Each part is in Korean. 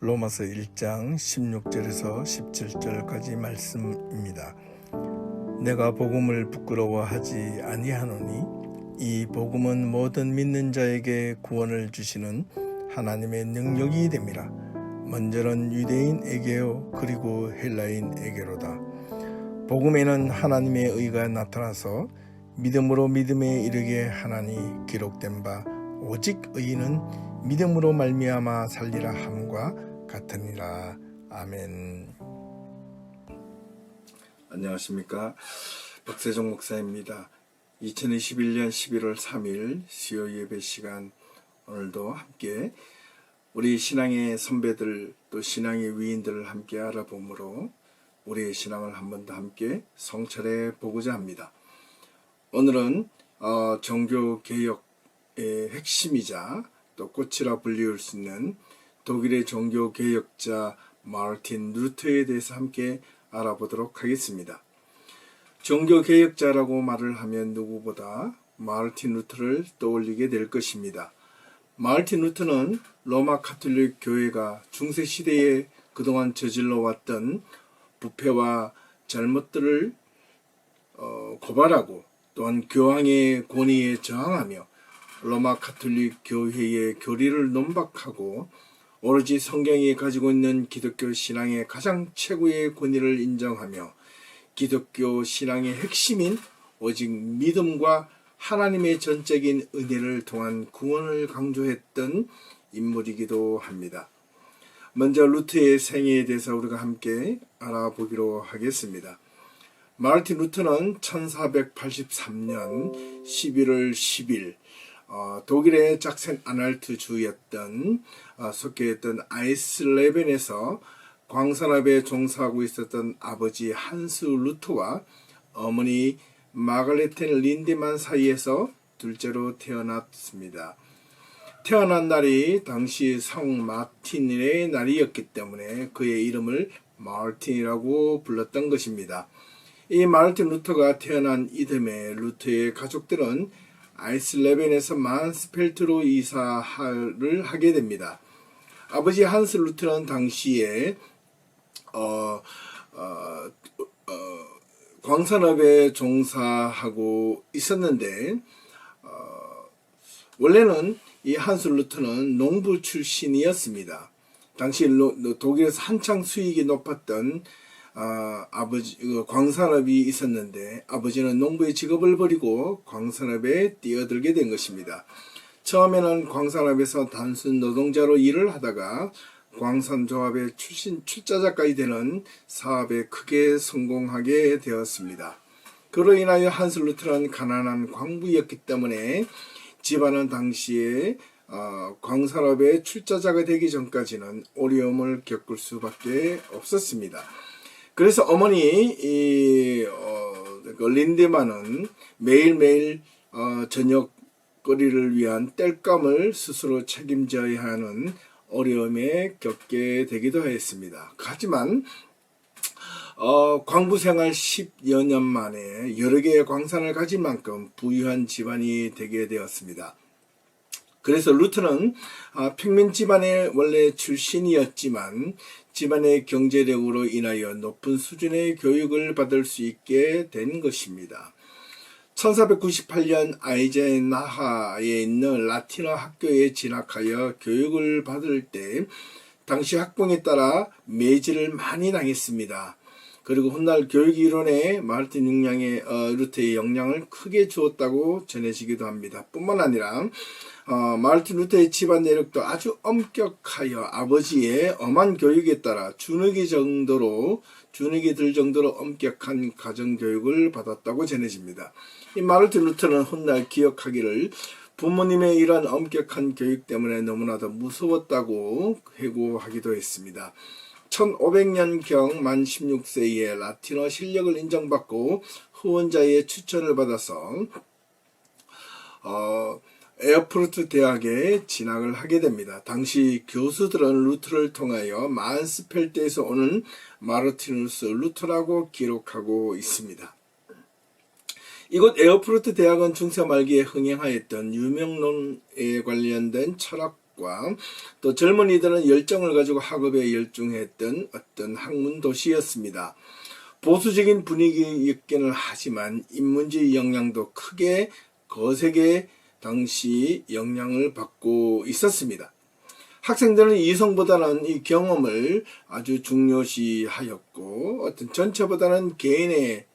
로마서 1장 16절에서 17절까지 말씀입니다. 내가 복음을 부끄러워하지 아니하노니 이 복음은 모든 믿는 자에게 구원을 주시는 하나님의 능력이 됨이라. 먼저는 유대인에게요 그리고 헬라인에게로다. 복음에는 하나님의 의가 나타나서 믿음으로 믿음에 이르게 하나니 기록된 바 오직 의인은 믿음으로 말미암아 살리라 함과 같으니라. 아멘. 안녕하십니까, 박세종 목사입니다. 2021년 11월 3일 수요 예배 시간, 오늘도 함께 우리 신앙의 선배들 또 신앙의 위인들을 함께 알아보므로 우리의 신앙을 한 번 더 함께 성찰해 보고자 합니다. 오늘은 종교개혁의 핵심이자 또 꽃이라 불리울 수 있는 독일의 종교개혁자 마르틴 루터에 대해서 함께 알아보도록 하겠습니다. 종교개혁자라고 말을 하면 누구보다 마르틴 루터를 떠올리게 될 것입니다. 마르틴 루터는 로마 가톨릭 교회가 중세시대에 그동안 저질러왔던 부패와 잘못들을 고발하고 또한 교황의 권위에 저항하며 로마 가톨릭 교회의 교리를 논박하고 오로지 성경이 가지고 있는 기독교 신앙의 가장 최고의 권위를 인정하며 기독교 신앙의 핵심인 오직 믿음과 하나님의 전적인 은혜를 통한 구원을 강조했던 인물이기도 합니다. 먼저 루터의 생애에 대해서 우리가 함께 알아보기로 하겠습니다. 마르틴 루터는 1483년 11월 10일 독일의 짝센 아날트 주였던 속해있던 아이슬레벤에서 광산업에 종사하고 있었던 아버지 한스 루터와 어머니 마가레텐 린데만 사이에서 둘째로 태어났습니다. 태어난 날이 당시 성 마틴의 날이었기 때문에 그의 이름을 마르틴이라고 불렀던 것입니다. 이 마르틴 루터가 태어난 이듬해 루터의 가족들은 아이슬레벤에서 마nsfeld로 이사를 하게 됩니다. 아버지 한스 루터는 당시에 광산업에 종사하고 있었는데 원래는 이 한스 루터는 농부 출신이었습니다. 당시 독일에서 한창 수익이 높았던 광산업이 있었는데 아버지는 농부의 직업을 버리고 광산업에 뛰어들게 된 것입니다. 처음에는 광산업에서 단순 노동자로 일을 하다가 광산조합의 출자자까지 되는 사업에 크게 성공하게 되었습니다. 그로 인하여 한스 루터는 가난한 광부였기 때문에 집안은 당시에 광산업의 출자자가 되기 전까지는 어려움을 겪을 수밖에 없었습니다. 그래서 어머니 린데만은 매일매일 저녁거리를 위한 땔감을 스스로 책임져야 하는 어려움에 겪게 되기도 했습니다. 하지만 광부생활 10여 년 만에 여러 개의 광산을 가진 만큼 부유한 집안이 되게 되었습니다. 그래서 루터는 평민 집안의 원래 출신이었지만 집안의 경제력으로 인하여 높은 수준의 교육을 받을 수 있게 된 것입니다. 1498년 아이젠하에 있는 라틴어 학교에 진학하여 교육을 받을 때 당시 학풍에 따라 매질을 많이 당했습니다. 그리고 훗날 교육 이론에 마르틴 루터의 영향을 크게 주었다고 전해지기도 합니다. 뿐만 아니라 마르틴 루터의 집안 내력도 아주 엄격하여 아버지의 엄한 교육에 따라 주눅이 들 정도로 엄격한 가정교육을 받았다고 전해집니다. 이 마르틴 루터는 훗날 기억하기를 부모님의 이러한 엄격한 교육 때문에 너무나도 무서웠다고 회고하기도 했습니다. 1500년경 만 16세에 라틴어 실력을 인정받고 후원자의 추천을 받아서 에어프루트 대학에 진학을 하게 됩니다. 당시 교수들은 루터를 통하여 마nsfeld에서 오는 마르티누스 루터라고 기록하고 있습니다. 이곳 에어프루트 대학은 중세 말기에 흥행하였던 유명론에 관련된 철학 것과 또 젊은이들은 열정을 가지고 학업에 열중했던 어떤 학문 도시였습니다. 보수적인 분위기였기는 하지만 인문주의 영향도 크게 거세게 당시 영향을 받고 있었습니다. 학생들은 이성보다는 이 경험을 아주 중요시하였고 어떤 전체보다는 개인주의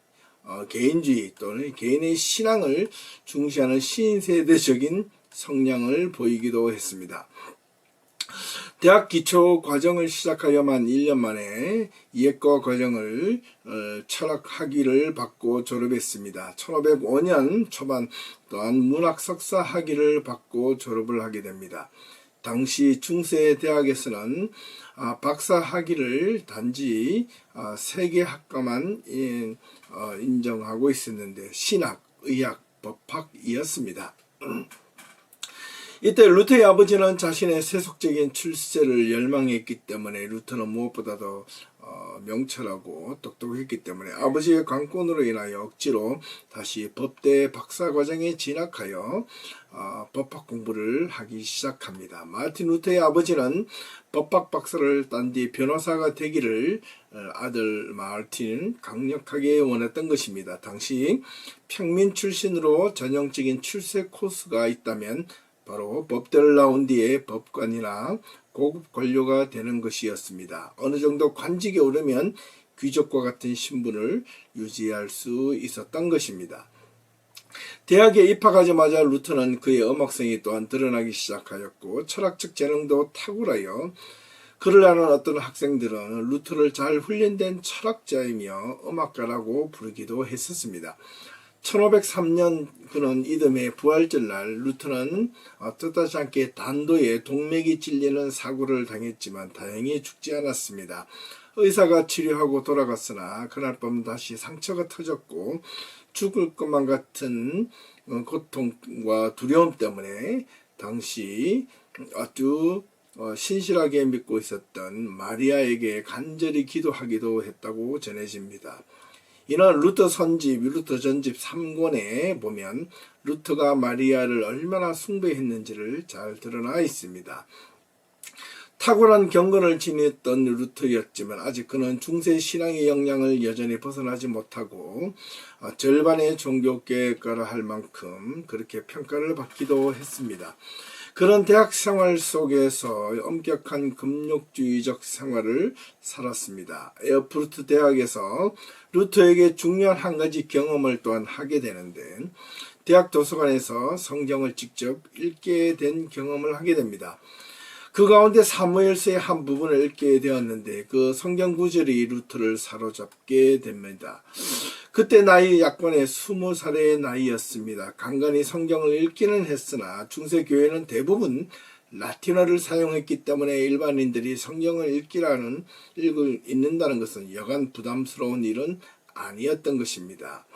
또는 개인의 신앙을 중시하는 신세대적인 성향을 보이기도 했습니다. 대학 기초 과정을 시작하여만 1년 만에 예과 과정을 철학 학위를 받고 졸업했습니다. 1505년 초반 또한 문학 석사 학위를 받고 졸업을 하게 됩니다. 당시 중세 대학에서는 박사 학위를 단지 3개 학과만 인정하고 있었는데 신학, 의학, 법학이었습니다. 이때 루터의 아버지는 자신의 세속적인 출세를 열망했기 때문에 루터는 무엇보다도 명철하고 똑똑했기 때문에 아버지의 관건으로 인하여 억지로 다시 법대 박사과정에 진학하여 법학 공부를 하기 시작합니다. 마틴 루터의 아버지는 법학 박사를 딴 뒤 변호사가 되기를 아들 마틴은 강력하게 원했던 것입니다. 당시 평민 출신으로 전형적인 출세 코스가 있다면 바로 법대를 나온 뒤에 법관이나 고급 관료가 되는 것이었습니다. 어느 정도 관직에 오르면 귀족과 같은 신분을 유지할 수 있었던 것입니다. 대학에 입학하자마자 루터는 그의 음악성이 또한 드러나기 시작하였고 철학적 재능도 탁월하여 그를 아는 어떤 학생들은 루터를 잘 훈련된 철학자이며 음악가라고 부르기도 했었습니다. 1503년 그는 이듬해 부활절날 루터는 뜻하지 않게 단도에 동맥이 찔리는 사고를 당했지만 다행히 죽지 않았습니다. 의사가 치료하고 돌아갔으나 그날 밤 다시 상처가 터졌고 죽을 것만 같은 고통과 두려움 때문에 당시 아주 신실하게 믿고 있었던 마리아에게 간절히 기도하기도 했다고 전해집니다. 이는 루터 선집, 루터 전집 3권에 보면 루터가 마리아를 얼마나 숭배했는지를 잘 드러나 있습니다. 탁월한 경건을 지녔던 루터였지만 아직 그는 중세 신앙의 영향을 여전히 벗어나지 못하고 절반의 종교계획가라 할 만큼 그렇게 평가를 받기도 했습니다. 그런 대학 생활 속에서 엄격한 금욕주의적 생활을 살았습니다. 에어프루트 대학에서 루터에게 중요한 한 가지 경험을 또한 하게 되는데 대학 도서관에서 성경을 직접 읽게 된 경험을 하게 됩니다. 그 가운데 사무엘서의 한 부분을 읽게 되었는데 그 성경 구절이 루터를 사로잡게 됩니다. 그때 나이 약관의 20살의 나이였습니다. 간간히 성경을 읽기는 했으나 중세교회는 대부분 라틴어를 사용했기 때문에 일반인들이 성경을 읽는다는 것은 여간 부담스러운 일은 아니었던 것입니다.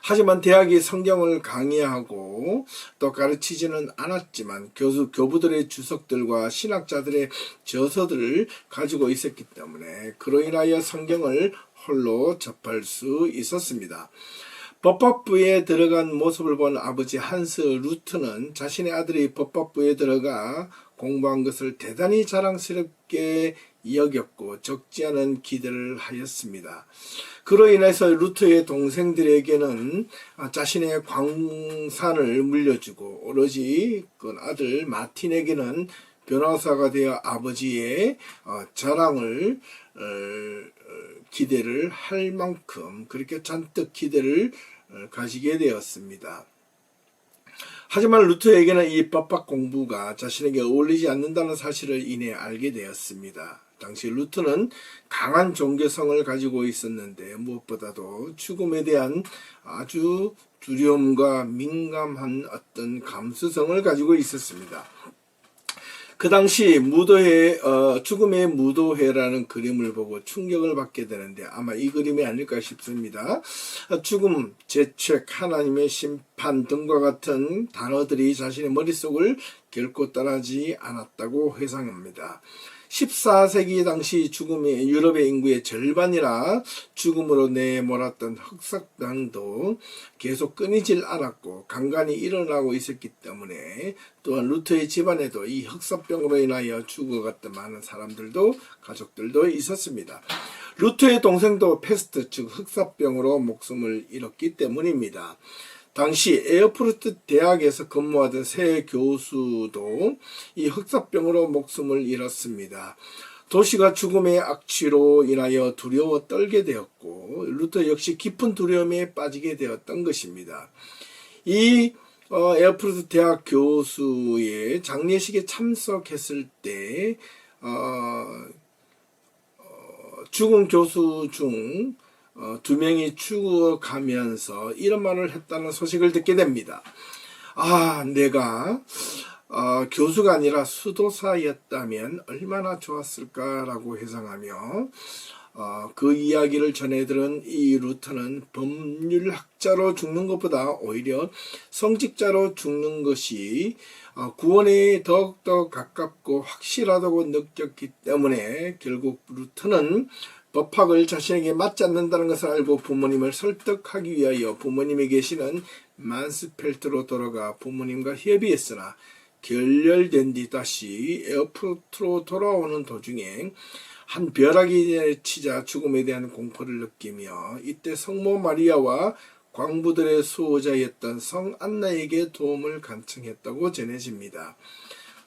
하지만 대학이 성경을 강의하고 또 가르치지는 않았지만 교부들의 주석들과 신학자들의 저서들을 가지고 있었기 때문에 그로 인하여 성경을 홀로 접할 수 있었습니다. 법학부에 들어간 모습을 본 아버지 한스 루트는 자신의 아들이 법학부에 들어가 공부한 것을 대단히 자랑스럽게 여겼고 적지 않은 기대를 하였습니다. 그로 인해서 루터의 동생들에게는 자신의 광산을 물려주고 오로지 그 아들 마틴에게는 변호사가 되어 아버지의 자랑을 기대를 할 만큼 그렇게 잔뜩 기대를 가지게 되었습니다. 하지만 루터에게는 이 법학 공부가 자신에게 어울리지 않는다는 사실을 이내 알게 되었습니다. 당시 루터는 강한 종교성을 가지고 있었는데 무엇보다도 죽음에 대한 아주 두려움과 민감한 어떤 감수성을 가지고 있었습니다. 그 당시 죽음의 무도회라는 그림을 보고 충격을 받게 되는데 아마 이 그림이 아닐까 싶습니다. 죽음, 재책, 하나님의 심판 등과 같은 단어들이 자신의 머릿속을 결코 떠나지 않았다고 회상합니다. 14세기 당시 죽음의 유럽의 인구의 절반이나 죽음으로 내몰았던 흑사병도 계속 끊이질 않았고 간간히 일어나고 있었기 때문에 또한 루터의 집안에도 이 흑사병으로 인하여 죽어갔던 많은 사람들도 가족들도 있었습니다. 루터의 동생도 페스트 즉 흑사병으로 목숨을 잃었기 때문입니다. 당시 에어프루트 대학에서 근무하던 새 교수도 이 흑사병으로 목숨을 잃었습니다. 도시가 죽음의 악취로 인하여 두려워 떨게 되었고 루터 역시 깊은 두려움에 빠지게 되었던 것입니다. 이 에어프루트 대학 교수의 장례식에 참석했을 때 죽은 교수 중 2명이 죽어가면서 이런 말을 했다는 소식을 듣게 됩니다. 내가 교수가 아니라 수도사였다면 얼마나 좋았을까라고 회상하며 그 이야기를 전해들은 이 루터는 법률학자로 죽는 것보다 오히려 성직자로 죽는 것이 구원에 더욱더 가깝고 확실하다고 느꼈기 때문에 결국 루터는 법학을 자신에게 맞지 않는다는 것을 알고 부모님을 설득하기 위하여 부모님이 계시는 만스펠트로 돌아가 부모님과 협의했으나 결렬된 뒤 다시 에어프루트로 돌아오는 도중에 한 벼락이 치자 죽음에 대한 공포를 느끼며 이때 성모 마리아와 광부들의 수호자였던 성 안나에게 도움을 간청했다고 전해집니다.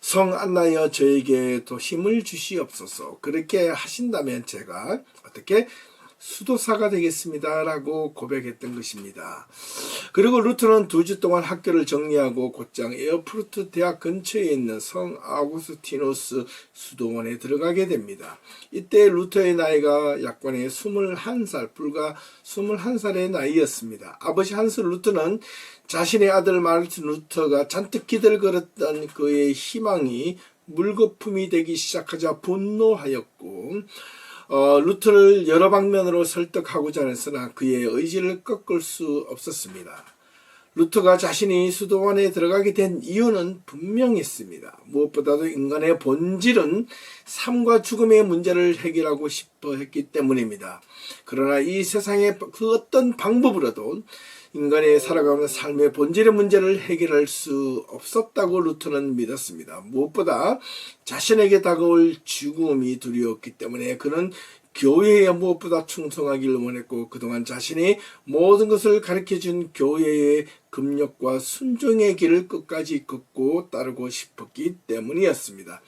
성 안나여 저에게도 힘을 주시옵소서. 그렇게 하신다면 제가 어떻게 수도사가 되겠습니다 라고 고백했던 것입니다. 그리고 루터는 2주 동안 학교를 정리하고 곧장 에어프루트 대학 근처에 있는 성 아우구스티누스 수도원에 들어가게 됩니다. 이때 루터의 나이가 약관에 21살, 불과 21살의 나이였습니다. 아버지 한스 루터는 자신의 아들 마르틴 루터가 잔뜩 기대를 걸었던 그의 희망이 물거품이 되기 시작하자 분노하였고 루터를 여러 방면으로 설득하고자 했으나 그의 의지를 꺾을 수 없었습니다. 루터가 자신이 수도원에 들어가게 된 이유는 분명했습니다. 무엇보다도 인간의 본질은 삶과 죽음의 문제를 해결하고 싶어 했기 때문입니다. 그러나 이 세상의 그 어떤 방법으로도 인간의 살아가는 삶의 본질의 문제를 해결할 수 없었다고 루터는 믿었습니다. 무엇보다 자신에게 다가올 죽음이 두려웠기 때문에 그는 교회에 무엇보다 충성하기를 원했고 그동안 자신이 모든 것을 가르쳐준 교회의 금욕과 순종의 길을 끝까지 걷고 따르고 싶었기 때문이었습니다.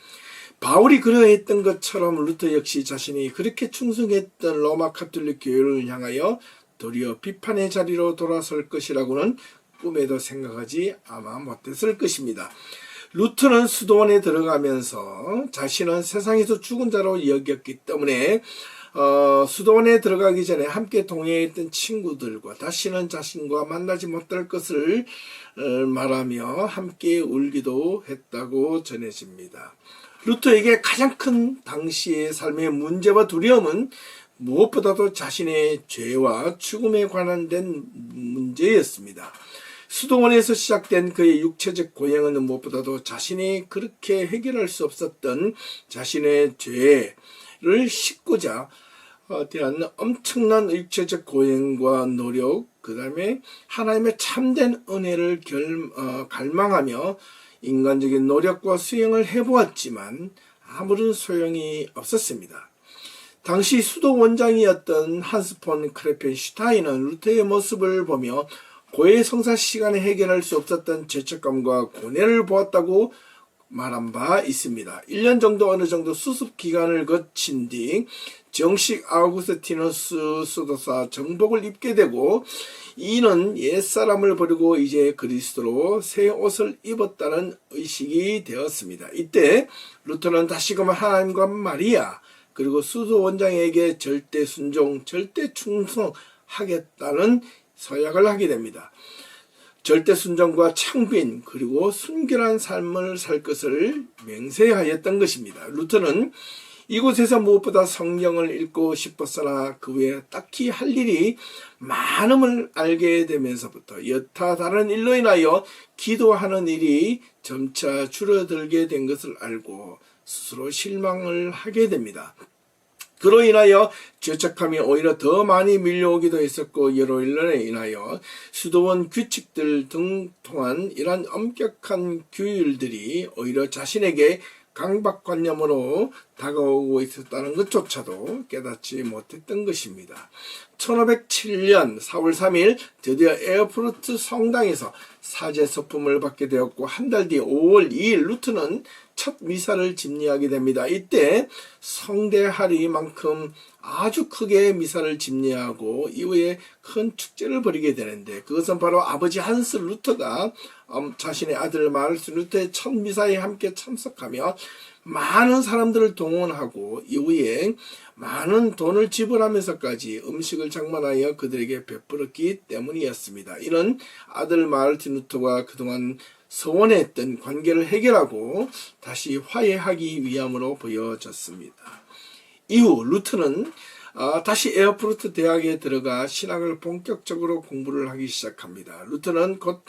바울이 그러했던 것처럼 루터 역시 자신이 그렇게 충성했던 로마 카톨릭 교회를 향하여 도리어 비판의 자리로 돌아설 것이라고는 꿈에도 생각하지 아마 못했을 것입니다. 루터는 수도원에 들어가면서 자신은 세상에서 죽은 자로 여겼기 때문에 수도원에 들어가기 전에 함께 동행했던 친구들과 다시는 자신과 만나지 못할 것을 말하며 함께 울기도 했다고 전해집니다. 루터에게 가장 큰 당시의 삶의 문제와 두려움은 무엇보다도 자신의 죄와 죽음에 관련된 문제였습니다. 수도원에서 시작된 그의 육체적 고행은 무엇보다도 자신이 그렇게 해결할 수 없었던 자신의 죄를 씻고자 대한 엄청난 육체적 고행과 노력, 그 다음에 하나님의 참된 은혜를 갈망하며 인간적인 노력과 수행을 해보았지만 아무런 소용이 없었습니다. 당시 수도 원장이었던 한스 폰 크레펜슈타인은 루터의 모습을 보며 고해 성사 시간에 해결할 수 없었던 죄책감과 고뇌를 보았다고 말한 바 있습니다. 1년 정도 어느 정도 수습 기간을 거친 뒤 정식 아우구스티누스 수도사 정복을 입게 되고 이는 옛사람을 버리고 이제 그리스도로 새 옷을 입었다는 의식이 되었습니다. 이때 루터는 다시금 하나님과 마리아 그리고 수도 원장에게 절대 순종, 절대 충성하겠다는 서약을 하게 됩니다. 절대 순종과 창빈 그리고 순결한 삶을 살 것을 맹세하였던 것입니다. 루터는 이곳에서 무엇보다 성경을 읽고 싶었으나 그 외에 딱히 할 일이 많음을 알게 되면서부터 여타 다른 일로 인하여 기도하는 일이 점차 줄어들게 된 것을 알고 스스로 실망을 하게 됩니다. 그로 인하여 죄책감이 오히려 더 많이 밀려오기도 했었고, 이로 인하여 수도원 규칙들 등 통한 이러한 엄격한 규율들이 오히려 자신에게 강박관념으로 다가오고 있었다는 것조차도 깨닫지 못했던 것입니다. 1507년 4월 3일 드디어 에어프루트 성당에서 사제 서품을 받게 되었고, 한 달 뒤 5월 2일 루트는 첫 미사를 집리하게 됩니다. 이때 성대하리만큼 아주 크게 미사를 집리하고 이후에 큰 축제를 벌이게 되는데, 그것은 바로 아버지 한스 루터가 자신의 아들 마르틴 루터의 첫 미사에 함께 참석하며 많은 사람들을 동원하고 이후에 많은 돈을 지불하면서까지 음식을 장만하여 그들에게 베풀었기 때문이었습니다. 이는 아들 마르틴 루터가 그동안 서원했던 관계를 해결하고 다시 화해하기 위함으로 보여졌습니다. 이후 루터는 다시 에어프루트 대학에 들어가 신학을 본격적으로 공부를 하기 시작합니다. 루터는 곧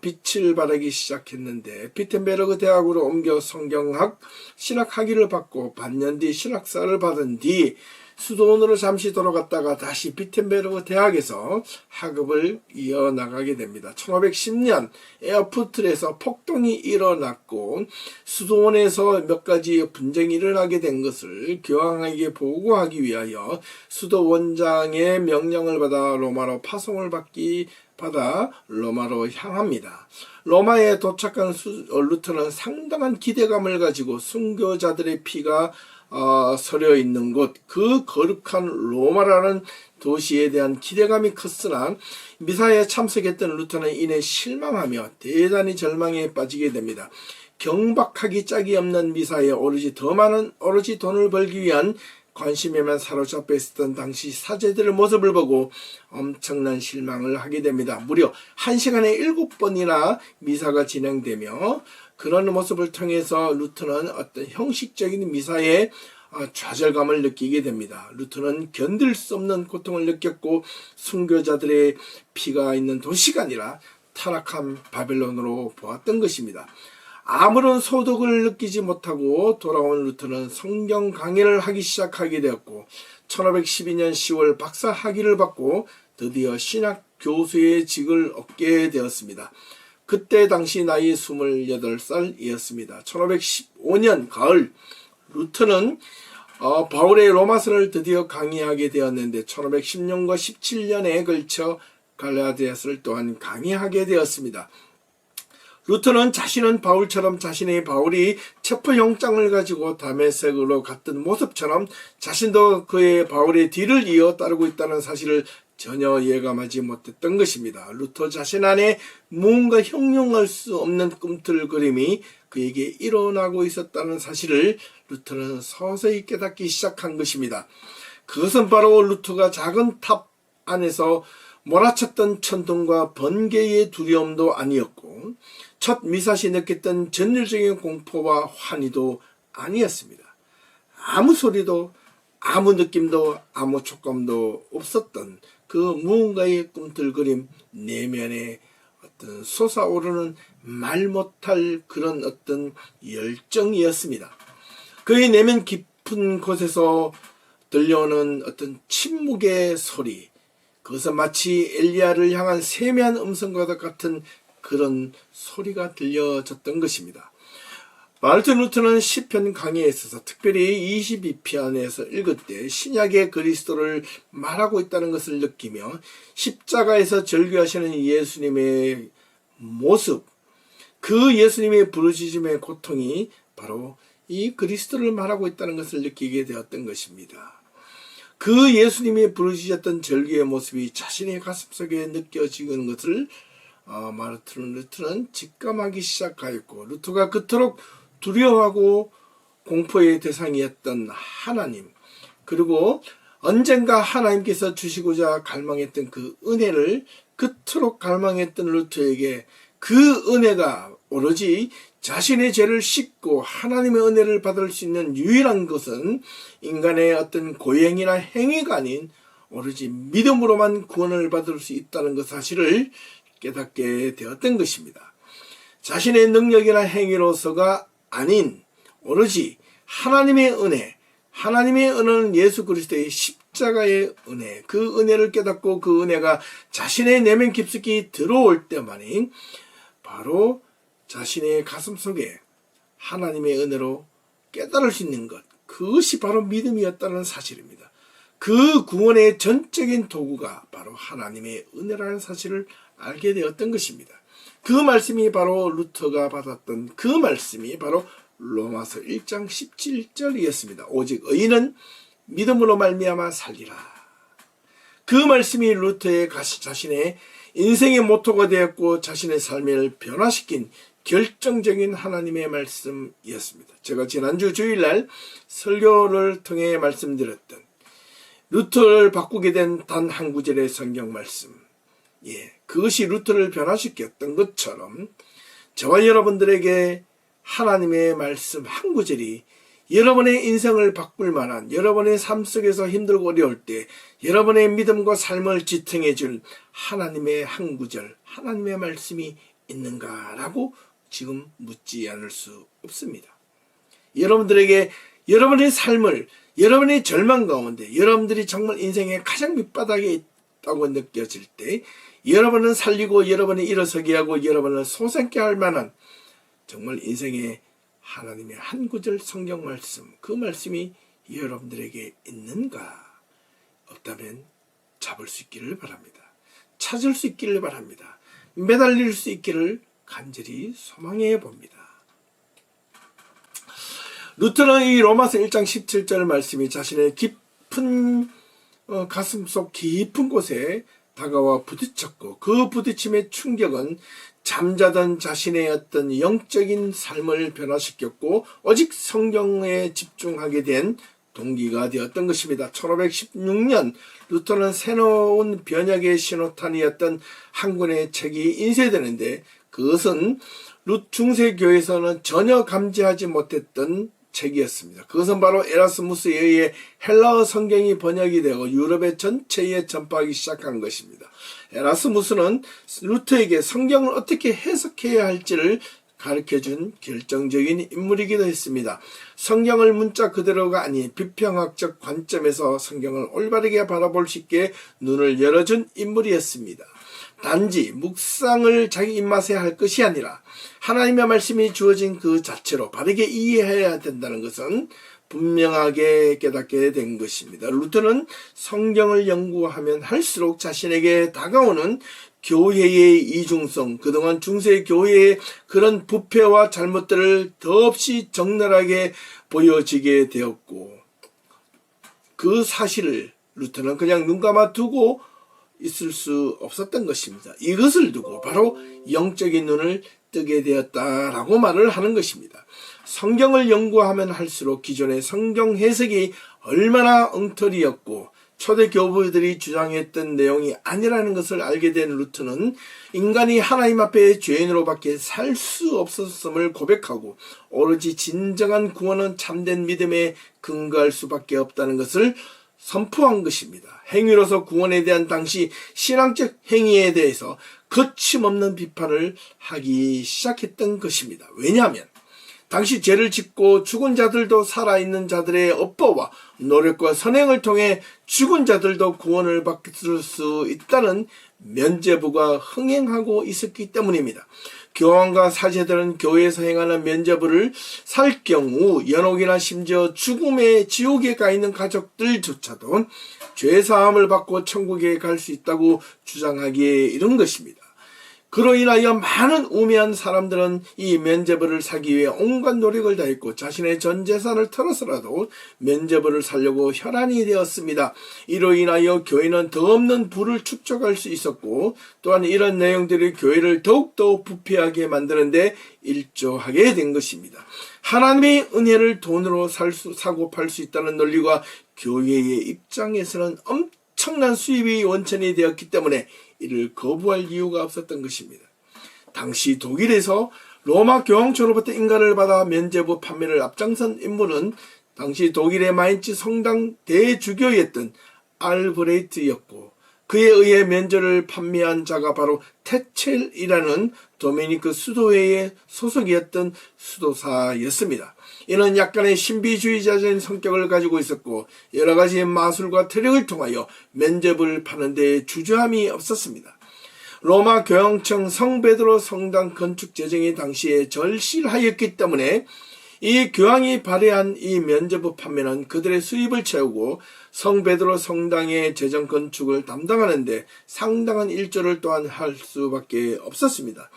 빛을 발하기 시작했는데, 비텐베르그 대학으로 옮겨 성경학, 신학 학위를 받고 반년 뒤 신학사를 받은 뒤 수도원으로 잠시 돌아갔다가 다시 비텐베르그 대학에서 학업을 이어나가게 됩니다. 1510년 에어프루트에서 폭동이 일어났고 수도원에서 몇 가지 분쟁이 일어나게 된 것을 교황에게 보고하기 위하여 수도원장의 명령을 받아 로마로 파송을 받아 로마로 향합니다. 로마에 도착한 루터는 상당한 기대감을 가지고 순교자들의 피가 서려 있는 곳, 그 거룩한 로마라는 도시에 대한 기대감이 컸으나 미사에 참석했던 루터는 이내 실망하며 대단히 절망에 빠지게 됩니다. 경박하기 짝이 없는 미사에 오로지 돈을 벌기 위한 관심에만 사로잡혀 있었던 당시 사제들의 모습을 보고 엄청난 실망을 하게 됩니다. 무려 1시간에 7번이나 미사가 진행되며, 그런 모습을 통해서 루터는 어떤 형식적인 미사에 좌절감을 느끼게 됩니다. 루터는 견딜 수 없는 고통을 느꼈고, 순교자들의 피가 있는 도시가 아니라 타락한 바벨론으로 보았던 것입니다. 아무런 소득을 느끼지 못하고 돌아온 루터는 성경 강의를 하기 시작하게 되었고, 1512년 10월 박사 학위를 받고 드디어 신학 교수의 직을 얻게 되었습니다. 그때 당시 나이 28살이었습니다. 1515년 가을 루터는 바울의 로마서를 드디어 강의하게 되었는데, 1516년과 17년에 걸쳐 갈라디아서를 또한 강의하게 되었습니다. 루터는 자신은 바울처럼 바울이 체포영장을 가지고 다메섹으로 갔던 모습처럼 자신도 바울의 뒤를 이어 따르고 있다는 사실을 전혀 예감하지 못했던 것입니다. 루터 자신 안에 무언가 형용할 수 없는 꿈틀거림이 그에게 일어나고 있었다는 사실을 루터는 서서히 깨닫기 시작한 것입니다. 그것은 바로 루터가 작은 탑 안에서 몰아쳤던 천둥과 번개의 두려움도 아니었고, 첫 미사시 느꼈던 전율적인 공포와 환희도 아니었습니다. 아무 소리도 아무 느낌도 아무 촉감도 없었던 그 무언가의 꿈틀거림, 내면에 어떤 솟아오르는 말 못할 그런 어떤 열정이었습니다. 그의 내면 깊은 곳에서 들려오는 어떤 침묵의 소리, 그것은 마치 엘리야를 향한 세미한 음성과 같은 그런 소리가 들려졌던 것입니다. 마르틴 루터는 시편 강의에 있어서 특별히 22편에서 읽을 때 신약의 그리스도를 말하고 있다는 것을 느끼며, 십자가에서 절규하시는 예수님의 모습, 그 예수님의 부르짖음의 고통이 바로 이 그리스도를 말하고 있다는 것을 느끼게 되었던 것입니다. 그 예수님이 부르짖었던 절규의 모습이 자신의 가슴속에 느껴지는 것을 마르틴 루터는 직감하기 시작하였고, 루터가 그토록 두려워하고 공포의 대상이었던 하나님, 그리고 언젠가 하나님께서 주시고자 갈망했던 그 은혜를 그토록 갈망했던 루터에게 그 은혜가 오로지 자신의 죄를 씻고 하나님의 은혜를 받을 수 있는 유일한 것은 인간의 어떤 고행이나 행위가 아닌 오로지 믿음으로만 구원을 받을 수 있다는 것 사실을 깨닫게 되었던 것입니다. 자신의 능력이나 행위로서가 아닌 오로지 하나님의 은혜, 하나님의 은혜는 예수 그리스도의 십자가의 은혜, 그 은혜를 깨닫고 그 은혜가 자신의 내면 깊숙이 들어올 때만이 바로 자신의 가슴 속에 하나님의 은혜로 깨달을 수 있는 것, 그것이 바로 믿음이었다는 사실입니다. 그 구원의 전적인 도구가 바로 하나님의 은혜라는 사실을 알게 되었던 것입니다. 그 말씀이 바로 루터가 받았던 그 말씀이 바로 로마서 1장 17절이었습니다. 오직 의인은 믿음으로 말미암아 살리라. 그 말씀이 루터의 자신의 인생의 모토가 되었고 자신의 삶을 변화시킨 결정적인 하나님의 말씀이었습니다. 제가 지난주 주일날 설교를 통해 말씀드렸던 루터를 바꾸게 된 단 한 구절의 성경 말씀, 그것이 루터를 변화시켰던 것처럼 저와 여러분들에게 하나님의 말씀 한 구절이 여러분의 인생을 바꿀 만한, 여러분의 삶 속에서 힘들고 어려울 때 여러분의 믿음과 삶을 지탱해 줄 하나님의 한 구절, 하나님의 말씀이 있는가라고 지금 묻지 않을 수 없습니다. 여러분들에게 여러분의 삶을, 여러분의 절망 가운데, 여러분들이 정말 인생의 가장 밑바닥에 있다고 느껴질 때 여러분을 살리고 여러분을 일어서게 하고 여러분을 솟게 할 만한 정말 인생의 하나님의 한 구절 성경 말씀, 그 말씀이 여러분들에게 있는가? 없다면 잡을 수 있기를 바랍니다. 찾을 수 있기를 바랍니다. 매달릴 수 있기를 간절히 소망해 봅니다. 루터는 이 로마서 1장 17절 말씀이 자신의 깊은 가슴속 깊은 곳에 다가와 부딪혔고 그 부딪힘의 충격은 잠자던 자신의 어떤 영적인 삶을 변화시켰고 오직 성경에 집중하게 된 동기가 되었던 것입니다. 1516년 루터는 새로운 변혁의 신호탄이었던 한 권의 책이 인쇄되는데 그것은 중세교회에서는 전혀 감지하지 못했던 책이었습니다. 그것은 바로 에라스무스에 의해 헬라어 성경이 번역이 되고 유럽의 전체에 전파하기 시작한 것입니다. 에라스무스는 루터에게 성경을 어떻게 해석해야 할지를 가르쳐준 결정적인 인물이기도 했습니다. 성경을 문자 그대로가 아닌 비평학적 관점에서 성경을 올바르게 바라볼 수 있게 눈을 열어준 인물이었습니다. 단지 묵상을 자기 입맛에 할 것이 아니라 하나님의 말씀이 주어진 그 자체로 바르게 이해해야 된다는 것은 분명하게 깨닫게 된 것입니다. 루터는 성경을 연구하면 할수록 자신에게 다가오는 교회의 이중성, 그동안 중세 교회의 그런 부패와 잘못들을 더없이 적나라하게 보여지게 되었고 그 사실을 루터는 그냥 눈 감아 두고 있을 수 없었던 것입니다. 이것을 두고 바로 영적인 눈을 뜨게 되었다라고 말을 하는 것입니다. 성경을 연구하면 할수록 기존의 성경 해석이 얼마나 엉터리였고 초대 교부들이 주장했던 내용이 아니라는 것을 알게 된 루터는 인간이 하나님 앞에 죄인으로밖에 살 수 없었음을 고백하고 오로지 진정한 구원은 참된 믿음에 근거할 수밖에 없다는 것을 선포한 것입니다. 행위로서 구원에 대한 당시 신앙적 행위에 대해서 거침없는 비판을 하기 시작했던 것입니다. 왜냐하면 당시 죄를 짓고 죽은 자들도 살아있는 자들의 업보와 노력과 선행을 통해 죽은 자들도 구원을 받을 수 있다는 면죄부가 흥행하고 있었기 때문입니다. 교황과 사제들은 교회에서 행하는 면죄부를 살 경우 연옥이나 심지어 죽음의 지옥에 가 있는 가족들조차도 죄사함을 받고 천국에 갈 수 있다고 주장하기에 이른 것입니다. 그로 인하여 많은 우매한 사람들은 이 면죄부를 사기 위해 온갖 노력을 다했고 자신의 전 재산을 털어서라도 면죄부를 살려고 혈안이 되었습니다. 이로 인하여 교회는 더없는 부를 축적할 수 있었고 또한 이런 내용들이 교회를 더욱더 부패하게 만드는데 일조하게 된 것입니다. 하나님의 은혜를 돈으로 사고 팔 수 있다는 논리가 교회의 입장에서는 엄청난 수입이 원천이 되었기 때문에 이를 거부할 이유가 없었던 것입니다. 당시 독일에서 로마 교황청으로부터 인가를 받아 면죄부 판매를 앞장선 인물은 당시 독일의 마인츠 성당 대주교였던 알브레이트였고 그에 의해 면죄를 판매한 자가 바로 테첼이라는 도미니크 수도회의 소속이었던 수도사였습니다. 이는 약간의 신비주의자적인 성격을 가지고 있었고 여러 가지 마술과 트릭을 통하여 면접을 파는 데 주저함이 없었습니다. 로마 교황청 성베드로 성당 건축 재정이 당시에 절실하였기 때문에 이 교황이 발해한 이 면제부 판매는 그들의 수입을 채우고 성베드로 성당의 재정 건축을 담당하는데 상당한 일조를 또한 할 수밖에 없었습니다.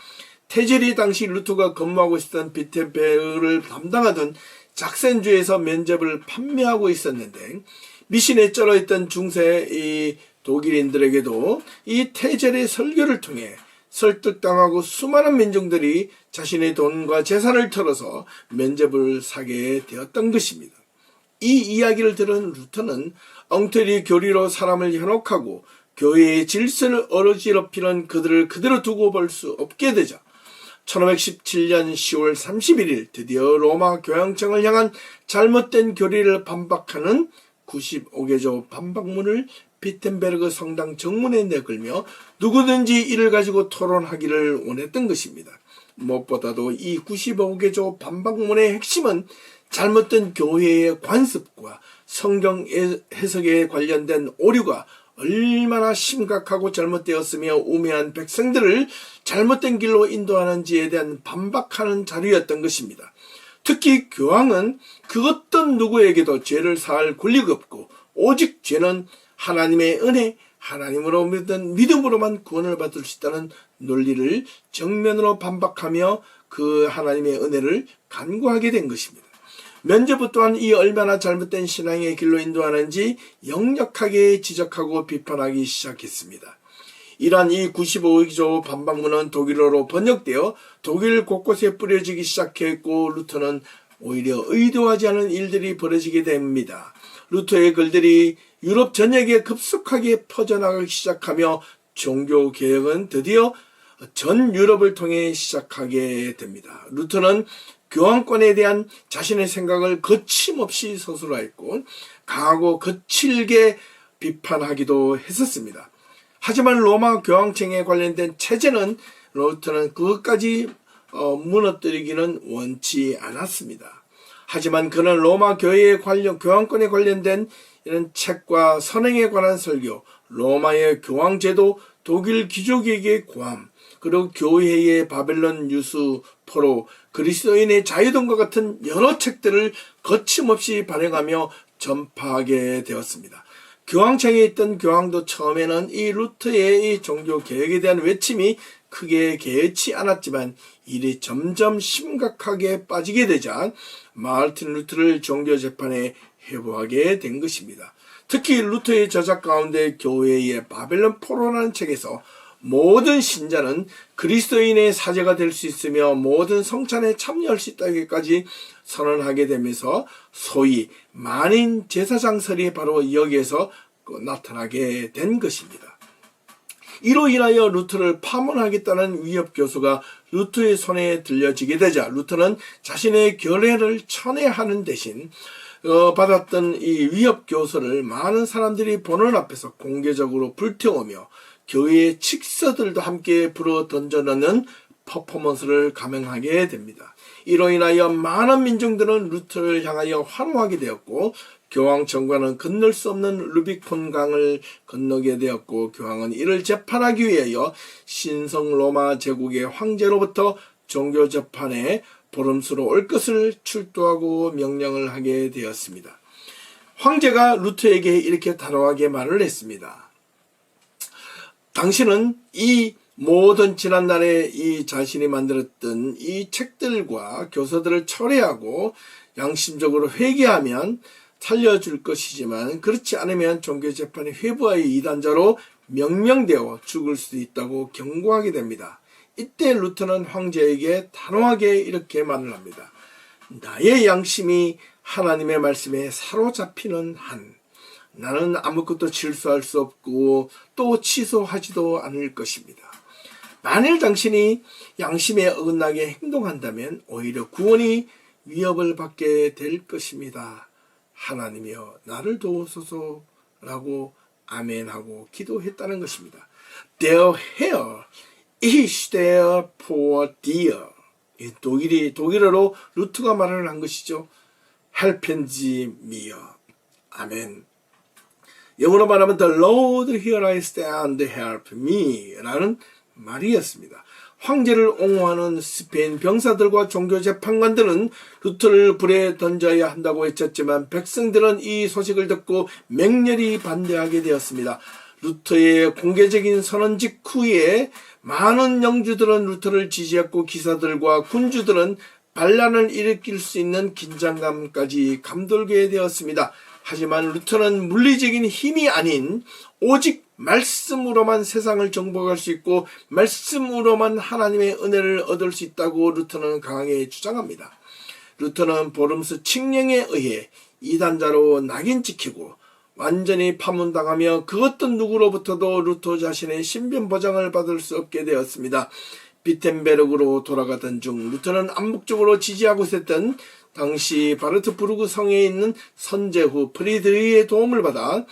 태젤이 당시 루터가 근무하고 있었던 비텐베르를 담당하던 작센주에서 면접을 판매하고 있었는데 미신에 쩔어있던 중세 이 독일인들에게도 이 태젤의 설교를 통해 설득당하고 수많은 민중들이 자신의 돈과 재산을 털어서 면접을 사게 되었던 것입니다. 이 이야기를 들은 루터는 엉터리 교리로 사람을 현혹하고 교회의 질서를 어지럽히는 그들을 그대로 두고 볼 수 없게 되자 1517년 10월 31일 드디어 로마 교황청을 향한 잘못된 교리를 반박하는 95개조 반박문을 비텐베르그 성당 정문에 내걸며 누구든지 이를 가지고 토론하기를 원했던 것입니다. 무엇보다도 이 95개조 반박문의 핵심은 잘못된 교회의 관습과 성경 해석에 관련된 오류가 얼마나 심각하고 잘못되었으며 우매한 백성들을 잘못된 길로 인도하는지에 대한 반박하는 자료였던 것입니다. 특히 교황은 그 어떤 누구에게도 죄를 사할 권리가 없고 오직 죄는 하나님의 은혜, 하나님으로 믿음으로만 구원을 받을 수 있다는 논리를 정면으로 반박하며 그 하나님의 은혜를 간구하게 된 것입니다. 면제부 또한 이 얼마나 잘못된 신앙의 길로 인도하는지 역력하게 지적하고 비판하기 시작했습니다. 이러한 이 95조 반박문은 독일어로 번역되어 독일 곳곳에 뿌려지기 시작했고 루터는 오히려 의도하지 않은 일들이 벌어지게 됩니다. 루터의 글들이 유럽 전역에 급속하게 퍼져나가기 시작하며 종교개혁은 드디어 전 유럽을 통해 시작하게 됩니다. 루터는 교황권에 대한 자신의 생각을 거침없이 서술하였고 강하고 거칠게 비판하기도 했었습니다. 하지만 로마 교황청에 관련된 체제는 루터는 그것까지 무너뜨리기는 원치 않았습니다. 하지만 그는 로마 교황권에 관련된 이런 책과 선행에 관한 설교, 로마의 교황제도, 독일 귀족에게 고함, 그리고 교회의 바벨론 유수 포로, 그리스도인의 자유등과 같은 여러 책들을 거침없이 발행하며 전파하게 되었습니다. 교황청에 있던 교황도 처음에는 이 루터의 이 종교 개혁에 대한 외침이 크게 개의치 않았지만 일이 점점 심각하게 빠지게 되자 마르틴 루터를 종교 재판에 회부하게 된 것입니다. 특히 루터의 저작 가운데 교회의 바벨론 포로라는 책에서 모든 신자는 그리스도인의 사제가 될 수 있으며 모든 성찬에 참여할 수 있다기까지 선언하게 되면서 소위 만인 제사장설이 바로 여기에서 나타나게 된 것입니다. 이로 인하여 루터를 파문하겠다는 위협 교수가 루터의 손에 들려지게 되자 루터는 자신의 결례를 천회하는 대신 받았던 이 위협 교수를 많은 사람들이 보는 앞에서 공개적으로 불태우며 교회의 칙서들도 함께 불어 던져넣는 퍼포먼스를 감행하게 됩니다. 이로 인하여 많은 민중들은 루터를 향하여 환호하게 되었고 교황청과는 건널 수 없는 루비콘 강을 건너게 되었고 교황은 이를 재판하기 위하여 신성 로마 제국의 황제로부터 종교 재판에 보름수로 올 것을 출두하고 명령을 하게 되었습니다. 황제가 루터에게 이렇게 단호하게 말을 했습니다. 당신은 이 모든 지난날에 이 자신이 만들었던 이 책들과 교서들을 철회하고 양심적으로 회개하면 살려줄 것이지만 그렇지 않으면 종교재판의 회부하의 이단자로 명명되어 죽을 수도 있다고 경고하게 됩니다. 이때 루터는 황제에게 단호하게 이렇게 말을 합니다. 나의 양심이 하나님의 말씀에 사로잡히는 한 나는 아무것도 질서할 수 없고 또 취소하지도 않을 것입니다. 만일 당신이 양심에 어긋나게 행동한다면 오히려 구원이 위협을 받게 될 것입니다. 하나님이여 나를 도우소서라고 아멘하고 기도했다는 것입니다. Their hair Ich stehe vor dir. 독일어로 루트가 말을 한 것이죠. Helfen Sie mir. 아멘. 영어로 말하면 The Lord here I stand, help me 라는 말이었습니다. 황제를 옹호하는 스페인 병사들과 종교 재판관들은 루터를 불에 던져야 한다고 외쳤지만 백성들은 이 소식을 듣고 맹렬히 반대하게 되었습니다. 루터의 공개적인 선언 직후에 많은 영주들은 루터를 지지했고 기사들과 군주들은 반란을 일으킬 수 있는 긴장감까지 감돌게 되었습니다. 하지만 루터는 물리적인 힘이 아닌 오직 말씀으로만 세상을 정복할 수 있고 말씀으로만 하나님의 은혜를 얻을 수 있다고 루터는 강하게 주장합니다. 루터는 보름스 칙령에 의해 이단자로 낙인 찍히고 완전히 파문당하며 그 어떤 누구로부터도 루터 자신의 신변 보장을 받을 수 없게 되었습니다. 비텐베르크로 돌아가던 중 루터는 암묵적으로 지지하고 있었던 당시 바르트부르크 성에 있는 선제후 프리드리히의 도움을 받아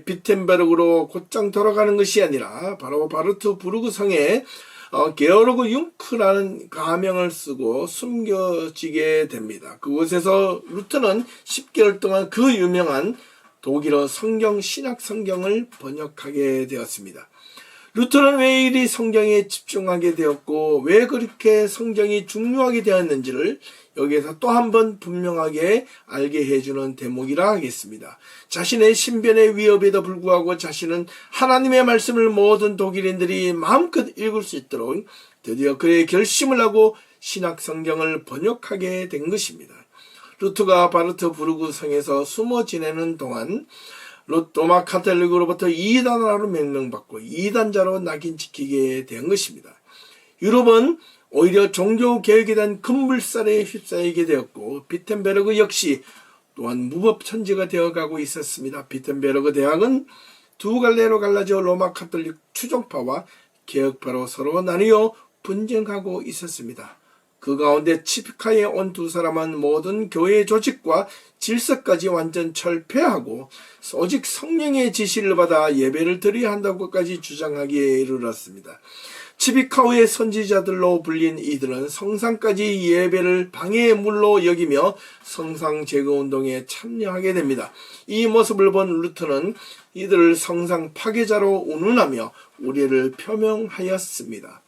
비텐베르크로 곧장 돌아가는 것이 아니라 바로 바르트부르크 성에 게오르그 융크라는 가명을 쓰고 숨겨지게 됩니다. 그곳에서 루터는 10개월 동안 그 유명한 독일어 성경 신약 성경을 번역하게 되었습니다. 루터는 왜 이리 성경에 집중하게 되었고 왜 그렇게 성경이 중요하게 되었는지를 여기에서 또 한 번 분명하게 알게 해주는 대목이라 하겠습니다. 자신의 신변의 위협에도 불구하고 자신은 하나님의 말씀을 모든 독일인들이 마음껏 읽을 수 있도록 드디어 그의 결심을 하고 신약 성경을 번역하게 된 것입니다. 루터가 바르트부르크 성에서 숨어 지내는 동안 로마 카톨릭으로부터 이단화로 명명받고 이단자로 낙인 찍히게 된 것입니다. 유럽은 오히려 종교개혁에 대한 급물살에 휩싸이게 되었고 비텐베르크 역시 또한 무법천지가 되어가고 있었습니다. 비텐베르크 대학은 두 갈래로 갈라져 로마 카톨릭 추종파와 개혁파로 서로 나뉘어 분쟁하고 있었습니다. 그 가운데 치피카에 온 두 사람은 모든 교회 조직과 질서까지 완전 철폐하고 오직 성령의 지시를 받아 예배를 드려야 한다고까지 주장하기에 이르렀습니다. 치비카우의 선지자들로 불린 이들은 성상까지 예배를 방해의 물로 여기며 성상 제거운동에 참여하게 됩니다. 이 모습을 본 루터는 이들을 성상 파괴자로 운운하며 우려를 표명하였습니다.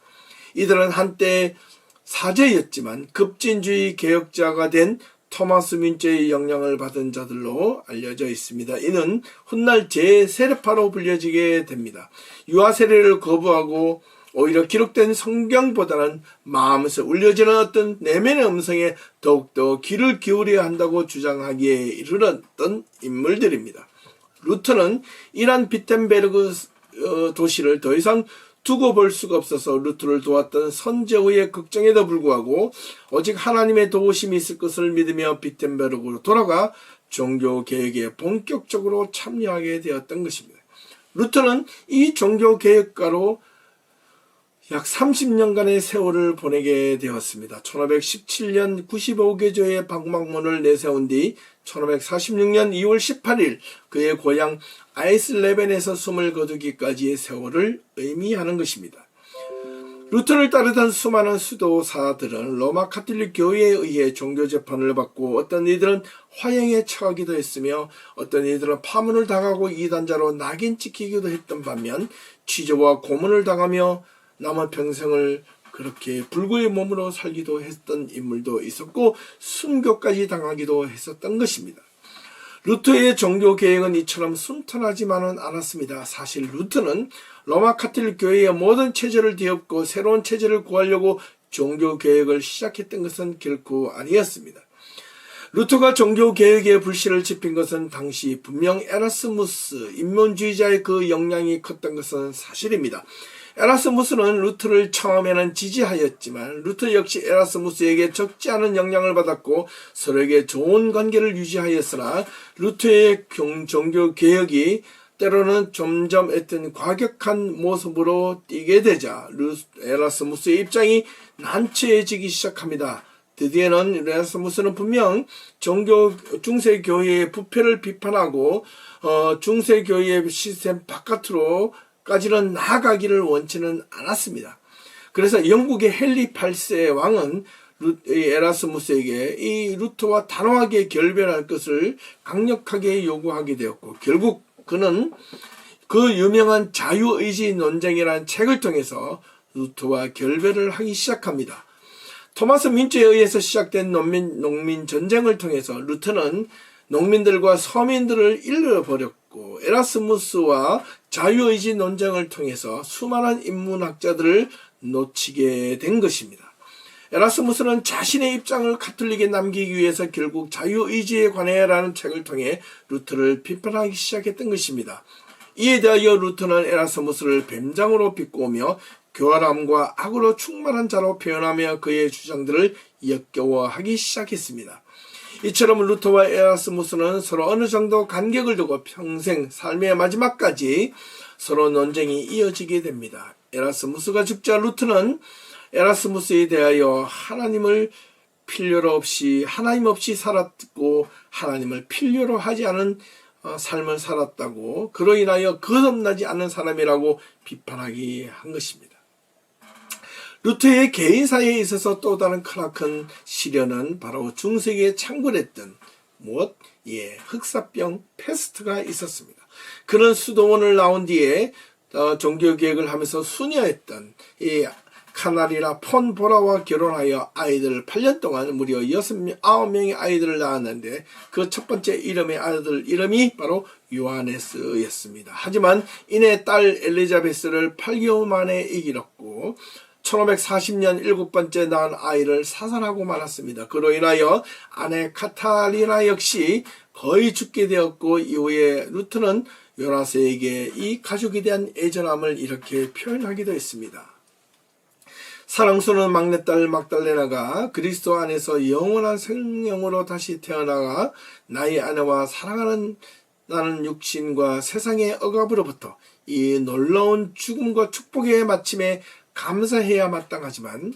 이들은 한때 사제였지만 급진주의 개혁자가 된 토마스 뮌제의 영향을 받은 자들로 알려져 있습니다. 이는 훗날 제 세례파로 불려지게 됩니다. 유아 세례를 거부하고 오히려 기록된 성경보다는 마음에서 울려지는 어떤 내면의 음성에 더욱더 귀를 기울여야 한다고 주장하기에 이르렀던 인물들입니다. 루터는 이란 비텐베르크 도시를 더 이상 두고 볼 수가 없어서 루터를 도왔던 선제후의 걱정에도 불구하고 오직 하나님의 도우심이 있을 것을 믿으며 비텐베르크로 돌아가 종교개혁에 본격적으로 참여하게 되었던 것입니다. 루터는 이 종교개혁가로 약 30년간의 세월을 보내게 되었습니다. 1517년 95개조의 방막문을 내세운 뒤 1546년 2월 18일 그의 고향 아이슬레벤에서 숨을 거두기까지의 세월을 의미하는 것입니다. 루터를 따르던 수많은 수도사들은 로마 카톨릭 교회에 의해 종교재판을 받고 어떤 이들은 화형에 처하기도 했으며 어떤 이들은 파문을 당하고 이단자로 낙인 찍히기도 했던 반면 취조와 고문을 당하며 남은 평생을 그렇게 불구의 몸으로 살기도 했던 인물도 있었고 순교까지 당하기도 했었던 것입니다. 루터의 종교개혁은 이처럼 순탄하지만은 않았습니다. 사실 루터는 로마 카톨릭 교회의 모든 체제를 뒤엎고 새로운 체제를 구하려고 종교개혁을 시작했던 것은 결코 아니었습니다. 루터가 종교개혁에 불씨를 지핀 것은 당시 분명 에라스무스 인문주의자의 그 영향이 컸던 것은 사실입니다. 에라스무스는 루터를 처음에는 지지하였지만 루터 역시 에라스무스에게 적지 않은 영향을 받았고 서로에게 좋은 관계를 유지하였으나 루터의 종교개혁이 때로는 점점 어떤 과격한 모습으로 띄게 되자 에라스무스의 입장이 난처해지기 시작합니다. 드디어는 에라스무스는 분명 중세교회의 부패를 비판하고 중세교회의 시스템 바깥으로 까지는 나아가기를 원치는 않았습니다. 그래서 영국의 헨리 8세 왕은 에라스무스에게 이 루터와 단호하게 결별할 것을 강력하게 요구하게 되었고, 결국 그는 그 유명한 자유의지 논쟁이라는 책을 통해서 루터와 결별을 하기 시작합니다. 토마스 민츠에 의해서 시작된 농민 전쟁을 통해서 루터는 농민들과 서민들을 잃어버렸고, 에라스무스와 자유의지 논쟁을 통해서 수많은 인문학자들을 놓치게 된 것입니다. 에라스무스는 자신의 입장을 가톨릭에 남기기 위해서 결국 자유의지에 관해라는 책을 통해 루터를 비판하기 시작했던 것입니다. 이에 대하여 루터는 에라스무스를 뱀장으로 비꼬으며 교활함과 악으로 충만한 자로 표현하며 그의 주장들을 역겨워하기 시작했습니다. 이처럼 루터와 에라스무스는 서로 어느 정도 간격을 두고 평생 삶의 마지막까지 서로 논쟁이 이어지게 됩니다. 에라스무스가 죽자 루터는 에라스무스에 대하여 하나님 없이 살았고 하나님을 필요로 하지 않은 삶을 살았다고, 그로 인하여 거듭나지 않는 사람이라고 비판하기 한 것입니다. 루터의 개인사에 있어서 또 다른 크나큰 시련은 바로 중세기에 창궐했던 흑사병 페스트가 있었습니다. 그는 수도원을 나온 뒤에 종교개혁을 하면서 수녀했던 이 카나리나 폰보라와 결혼하여 아이들을 8년 동안 무려 9명의 아이들을 낳았는데, 그 첫 번째 이름의 아들 이름이 바로 요하네스였습니다. 하지만 이내 딸 엘리자베스를 8개월 만에 잃었고 1540년 7번째 낳은 아이를 사살하고 말았습니다. 그로 인하여 아내 카타리나 역시 거의 죽게 되었고, 이후에 루터는 요나스에게 이 가족에 대한 애절함을 이렇게 표현하기도 했습니다. 사랑스러운 막내딸 막달레나가 그리스도 안에서 영원한 생명으로 다시 태어나가 나의 아내와 사랑하는 나는 육신과 세상의 억압으로부터 이 놀라운 죽음과 축복의 마침에 감사해야 마땅하지만,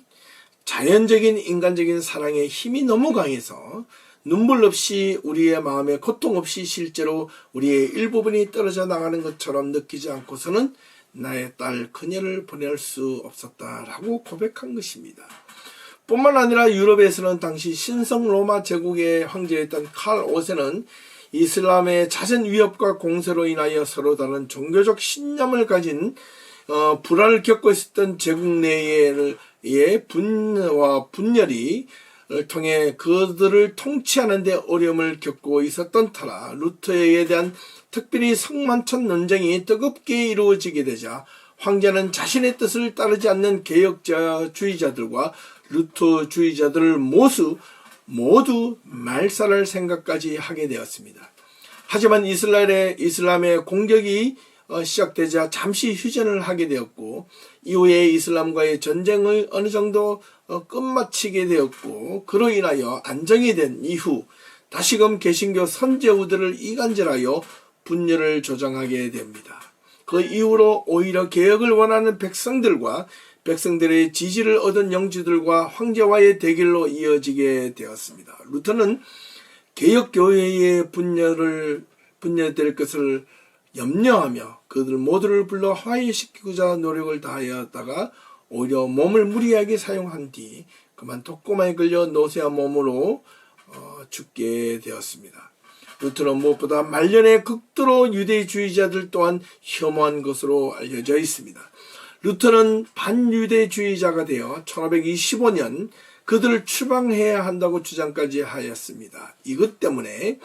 자연적인 인간적인 사랑의 힘이 너무 강해서 눈물 없이 우리의 마음에 고통 없이 실제로 우리의 일부분이 떨어져 나가는 것처럼 느끼지 않고서는 나의 딸 그녀를 보낼 수 없었다라고 고백한 것입니다. 뿐만 아니라 유럽에서는 당시 신성 로마 제국의 황제였던 칼 5세는 이슬람의 잦은 위협과 공세로 인하여 서로 다른 종교적 신념을 가진 불안을 겪고 있었던 제국 내의 분화와 분열이 통해 그들을 통치하는 데 어려움을 겪고 있었던 터라 루터에 대한 특별히 성만천 논쟁이 뜨겁게 이루어지게 되자 황제는 자신의 뜻을 따르지 않는 개혁자주의자들과 루터주의자들을 모두 말살할 생각까지 하게 되었습니다. 하지만 이슬람의 공격이 시작되자 잠시 휴전을 하게 되었고, 이후에 이슬람과의 전쟁을 어느 정도 끝마치게 되었고, 그로 인하여 안정이 된 이후 다시금 개신교 선제우들을 이간질하여 분열을 조장하게 됩니다. 그 이후로 오히려 개혁을 원하는 백성들의 지지를 얻은 영주들과 황제와의 대결로 이어지게 되었습니다. 루터는 개혁교회의 분열될 것을 염려하며 그들 모두를 불러 화해시키고자 노력을 다하였다가 오히려 몸을 무리하게 사용한 뒤 그만 독고마에 걸려 노쇠한 몸으로 죽게 되었습니다. 루터는 무엇보다 말년에 극도로 유대주의자들 또한 혐오한 것으로 알려져 있습니다. 루터는 반유대주의자가 되어 1525년 그들을 추방해야 한다고 주장까지 하였습니다. 이것 때문에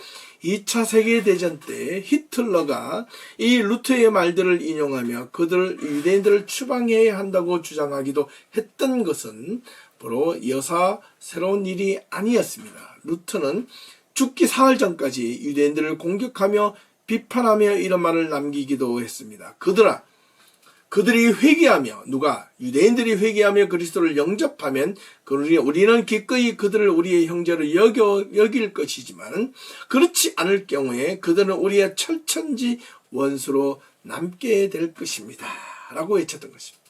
2차 세계대전 때 히틀러가 이 루터의 말들을 인용하며 유대인들을 추방해야 한다고 주장하기도 했던 것은 바로 새로운 일이 아니었습니다. 루터는 죽기 사흘 전까지 유대인들을 공격하며 비판하며 이런 말을 남기기도 했습니다. 그들이 회개하며 유대인들이 회개하며 그리스도를 영접하면 우리는 기꺼이 그들을 우리의 형제로 여길 것이지만, 그렇지 않을 경우에 그들은 우리의 철천지 원수로 남게 될 것입니다 라고 외쳤던 것입니다.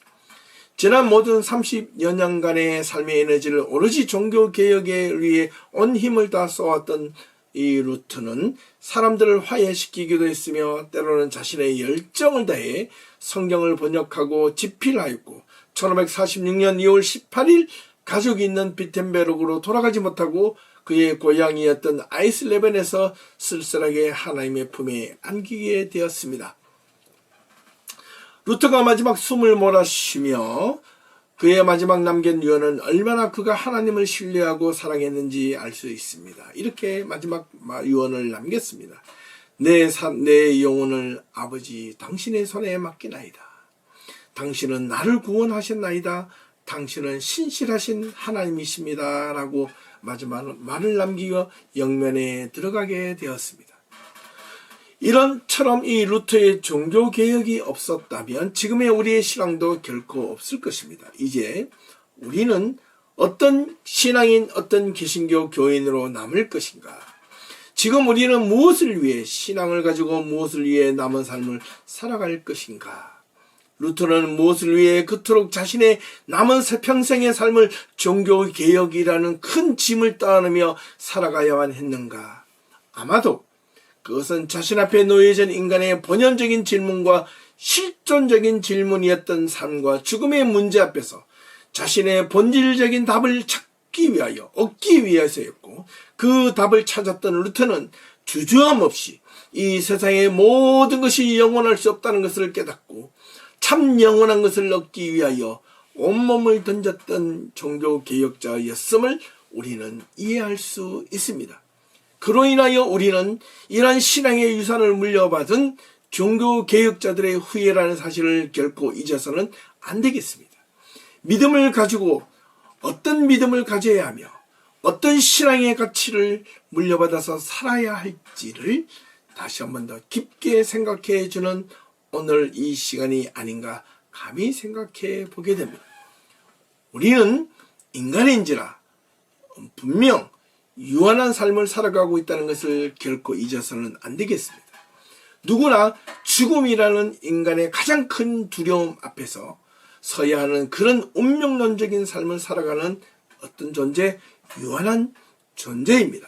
지난 모든 30여 년간의 삶의 에너지를 오로지 종교개혁에 위해 온 힘을 다 쏘았던 이 루터는 사람들을 화해시키기도 했으며 때로는 자신의 열정을 다해 성경을 번역하고 집필하였고 1546년 2월 18일 가족이 있는 비텐베르크로 돌아가지 못하고 그의 고향이었던 아이슬레벤에서 쓸쓸하게 하나님의 품에 안기게 되었습니다. 루터가 마지막 숨을 몰아쉬며 그의 마지막 남긴 유언은 얼마나 그가 하나님을 신뢰하고 사랑했는지 알 수 있습니다. 이렇게 마지막 유언을 남겼습니다. 내 영혼을 아버지 당신의 손에 맡기나이다. 당신은 나를 구원하셨나이다. 당신은 신실하신 하나님이십니다. 라고 마지막 말을 남기고 영면에 들어가게 되었습니다. 이런처럼 이 루터의 종교개혁이 없었다면 지금의 우리의 신앙도 결코 없을 것입니다. 이제 우리는 어떤 신앙인, 어떤 개신교 교인으로 남을 것인가? 지금 우리는 무엇을 위해 신앙을 가지고 무엇을 위해 남은 삶을 살아갈 것인가? 루터는 무엇을 위해 그토록 자신의 남은 평생의 삶을 종교개혁이라는 큰 짐을 떠안으며 살아가야만 했는가? 아마도 그것은 자신 앞에 놓여진 인간의 본연적인 질문과 실존적인 질문이었던 삶과 죽음의 문제 앞에서 자신의 본질적인 답을 찾기 위하여, 얻기 위해서였고, 그 답을 찾았던 루터는 주저함 없이 이 세상의 모든 것이 영원할 수 없다는 것을 깨닫고 참 영원한 것을 얻기 위하여 온몸을 던졌던 종교개혁자였음을 우리는 이해할 수 있습니다. 그로 인하여 우리는 이러한 신앙의 유산을 물려받은 종교개혁자들의 후예라는 사실을 결코 잊어서는 안 되겠습니다. 믿음을 가지고 어떤 믿음을 가져야 하며 어떤 신앙의 가치를 물려받아서 살아야 할지를 다시 한 번 더 깊게 생각해 주는 오늘 이 시간이 아닌가 감히 생각해 보게 됩니다. 우리는 인간인지라 분명 유한한 삶을 살아가고 있다는 것을 결코 잊어서는 안 되겠습니다. 누구나 죽음이라는 인간의 가장 큰 두려움 앞에서 서야 하는 그런 운명론적인 삶을 살아가는 어떤 존재, 유한한 존재입니다.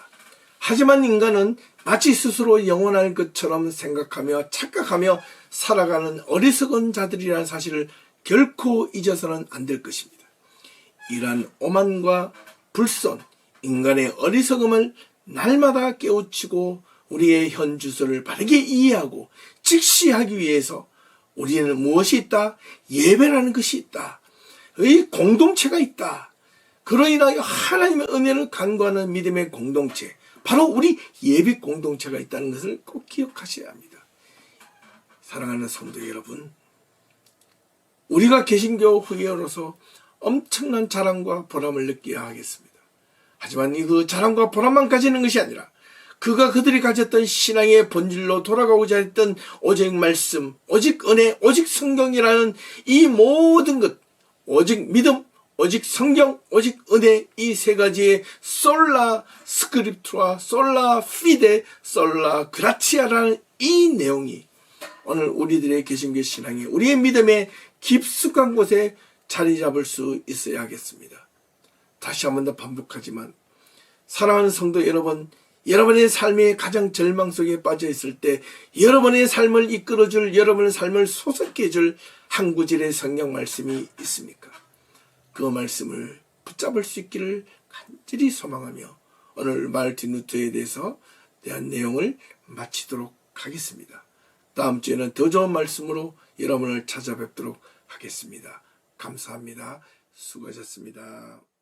하지만 인간은 마치 스스로 영원할 것처럼 생각하며 착각하며 살아가는 어리석은 자들이라는 사실을 결코 잊어서는 안 될 것입니다. 이러한 오만과 불선, 인간의 어리석음을 날마다 깨우치고 우리의 현 주소를 바르게 이해하고 직시하기 위해서 우리는 무엇이 있다? 예배라는 것이 있다. 의 공동체가 있다. 그로 인하여 하나님의 은혜를 간구하는 믿음의 공동체, 바로 우리 예비 공동체가 있다는 것을 꼭 기억하셔야 합니다. 사랑하는 성도 여러분, 우리가 개신교 후예로서 엄청난 자랑과 보람을 느껴야 하겠습니다. 하지만 그 자랑과 보람만 가지는 것이 아니라 그들이 가졌던 신앙의 본질로 돌아가고자 했던 오직 말씀, 오직 은혜, 오직 성경이라는 이 모든 것, 오직 믿음, 오직 성경, 오직 은혜, 이 세 가지의 솔라 스크립투라, 솔라 피데, 솔라 그라치아라는 이 내용이 오늘 우리들의 개신교 신앙이 우리의 믿음의 깊숙한 곳에 자리 잡을 수 있어야 하겠습니다. 다시 한 번 더 반복하지만 사랑하는 성도 여러분, 여러분의 삶의 가장 절망 속에 빠져 있을 때 여러분의 삶을 이끌어줄, 여러분의 삶을 소속해줄 한 구절의 성경 말씀이 있습니까? 그 말씀을 붙잡을 수 있기를 간절히 소망하며 오늘 마르틴 루터에 대한 내용을 마치도록 하겠습니다. 다음 주에는 더 좋은 말씀으로 여러분을 찾아뵙도록 하겠습니다. 감사합니다. 수고하셨습니다.